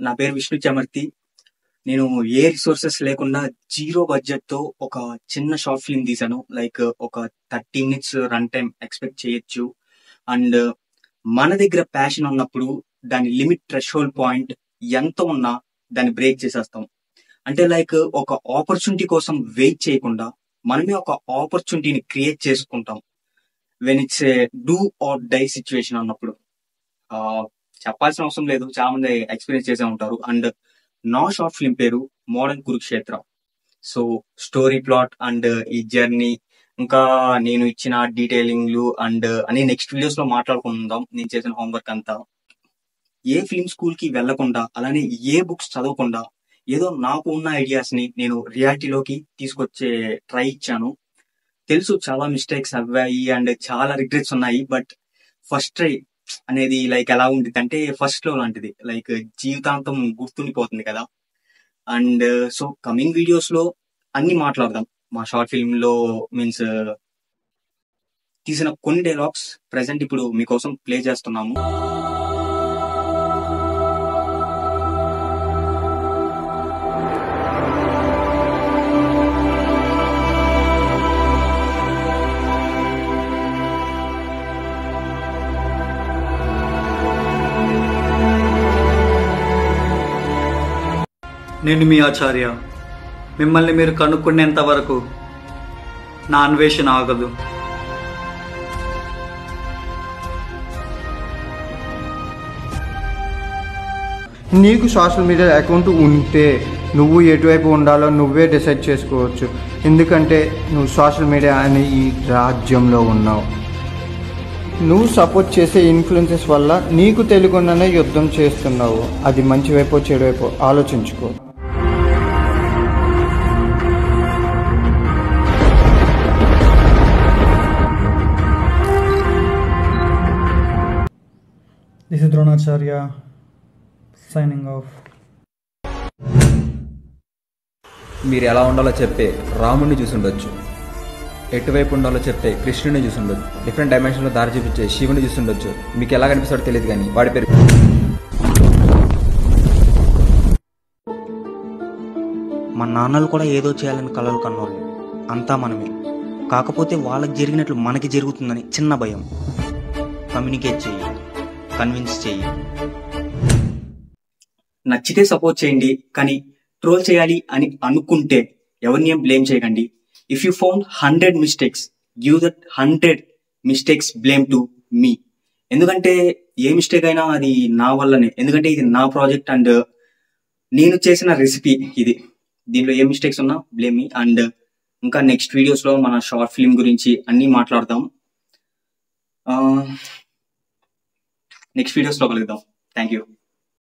నా పేరు విష్ణు చమర్తి. నేను ఏ రిసోర్సెస్ లేకుండా జీరో బడ్జెట్ తో ఒక చిన్న షార్ట్ ఫిల్మ్ తీసాను. లైక్ ఒక 30 మినిట్స్ రన్ టైం ఎక్స్పెక్ట్ చేయొచ్చు. అండ్ మన దగ్గర ప్యాషన్ ఉన్నప్పుడు దాని లిమిట్ థ్రెషోల్డ్ పాయింట్ ఎంత ఉన్నా దాన్ని బ్రేక్ చేసేస్తాం. అంటే లైక్ ఒక ఆపర్చునిటీ కోసం వెయిట్ చేయకుండా మనమే ఒక ఆపర్చునిటీని క్రియేట్ చేసుకుంటాం. When it's a do or die situation అన్నప్పుడు చెప్పాల్సిన అవసరం లేదు, చాలా మంది ఎక్స్పీరియన్స్ చేసే ఉంటారు. అండ్ నా షార్ట్ ఫిల్మ్ పేరు modern Kurukshetra. So story plot and ఈ జర్నీ ఇంకా నేను ఇచ్చిన డీటెయిలింగ్లు అండ్ అని నెక్స్ట్ వీడియోస్ లో మాట్లాడుకుందాం. నేను చేసిన హోంవర్క్ అంతా ఏ ఫిల్మ్ స్కూల్ కి వెళ్లకుండా అలానే ఏ బుక్స్ చదవకుండా ఏదో నాకు ఉన్న ఐడియాస్ ని నేను రియాలిటీలోకి తీసుకొచ్చే ట్రై ఇచ్చాను. తెలుసు చాలా మిస్టేక్స్ అవ్వాయి అండ్ చాలా రిగ్రెట్స్ ఉన్నాయి. బట్ ఫస్ట్ ట్రై అనేది లైక్ ఎలా ఉంటుంది అంటే ఫస్ట్ లో లాంటిది, లైక్ జీవితాంతం గుర్తుండిపోతుంది కదా. అండ్ సో కమింగ్ వీడియోస్ లో అన్ని మాట్లాడదాం. మా షార్ట్ ఫిల్మ్ లో మీన్స్ తీసిన కొన్ని డైలాగ్స్ ప్రెసెంట్ ఇప్పుడు మీకోసం ప్లే చేస్తున్నాము. నేను మీ ఆచార్య. మిమ్మల్ని మీరు కనుక్కునేంత వరకు నా అన్వేషణ ఆగదు. నీకు సోషల్ మీడియా అకౌంట్ ఉంటే నువ్వు ఎటువైపు ఉండాలో నువ్వే డిసైడ్ చేసుకోవచ్చు. ఎందుకంటే నువ్వు సోషల్ మీడియా అనే ఈ రాజ్యంలో ఉన్నావు. నువ్వు సపోర్ట్ చేసే ఇన్ఫ్లుయెన్సెస్ వల్ల నీకు తెలియకుండానే యుద్ధం చేస్తున్నావు. అది మంచి వైపో చెడు వైపో ఆలోచించుకో. This is Dronacharya signing off. మీరు ఎలా ఉండాలో చెప్పే రాముడిని చూసుండొచ్చు, ఎటువైపు ఉండాలో చెప్పే కృష్ణుని చూసుండొచ్చు, డిఫరెంట్ డైమెన్షన్లో దారి చూపించే శివుని చూసుండొచ్చు. మీకు ఎలా కనిపిస్తాడో తెలియదు కానీ వాడి పేరు మా నాన్నలు కూడా ఏదో చేయాలని కలలు కన్నోళ్ళు. అంతా మనమే, కాకపోతే వాళ్ళకి జరిగినట్లు మనకి జరుగుతుందని చిన్న భయం. కమ్యూనికేట్ చెయ్యి, కన్విన్స్ చెయ్యి. నచ్చితే సపోర్ట్ చేయండి, కానీ ట్రోల్ చేయాలి అని అనుకుంటే ఎవరిని ఏం బ్లేమ్ చేయకండి. If you found 100 mistakes, give that 100 mistakes blame to me. ఎందుకంటే ఏ మిస్టేక్ అయినా అది నా వల్లనే. ఎందుకంటే ఇది నా ప్రాజెక్ట్ అండ్ నేను చేసిన రెసిపీ ఇది. దీనిలో ఏ మిస్టేక్స్ ఉన్నా బ్లేమ్ మీ. అండ్ ఇంకా నెక్స్ట్ వీడియోస్ లో మన షార్ట్ ఫిల్మ్ గురించి అన్ని మాట్లాడదాం. నెక్స్ట్ వీడియోస్ లో కలుద్దాం. Thank you.